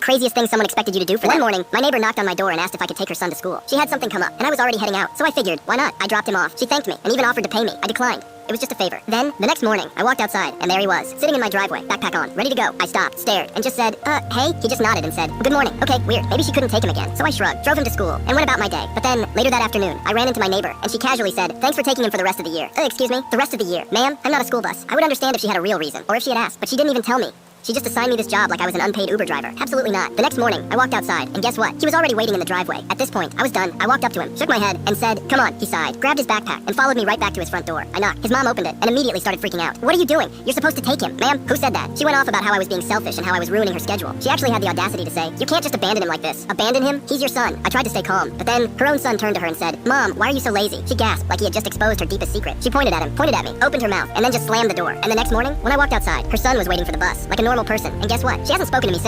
craziest thing someone expected you to do for them? One morning, my neighbor knocked on my door and asked if I could take her son to school. She had something come up, and I was already heading out, so I figured, why not? I dropped him off. She thanked me, and even offered to pay me. I declined. It was just a favor. Then, the next morning, I walked outside, and there he was, sitting in my driveway, backpack on, ready to go. I stopped, stared, and just said, hey? He just nodded and said, good morning. Okay, weird. Maybe she couldn't take him again. So I shrugged, drove him to school, and went about my day. But then, later that afternoon, I ran into my neighbor, and she casually said, thanks for taking him for the rest of the year. Excuse me? The rest of the year? Ma'am, I'm not a school bus. I would understand if she had a real reason, or if she had asked, but she didn't even tell me. She just assigned me this job like I was an unpaid Uber driver. Absolutely not. The next morning, I walked outside, and guess what? He was already waiting in the driveway. At this point, I was done. I walked up to him, shook my head, and said, come on, he sighed, grabbed his backpack, and followed me right back to his front door. I knocked. His mom opened it, and immediately started freaking out. What are you doing? You're supposed to take him. Ma'am, who said that? She went off about how I was being selfish and how I was ruining her schedule. She actually had the audacity to say, you can't just abandon him like this. Abandon him? He's your son. I tried to stay calm, but then her own son turned to her and said, Mom, why are you so lazy? She gasped like he had just exposed her deepest secret. She pointed at him, pointed at me, opened her mouth, and then just slammed the door. And the next morning, when I walked outside, her son was waiting for the bus, like a normal person. And guess what? She hasn't spoken to me since.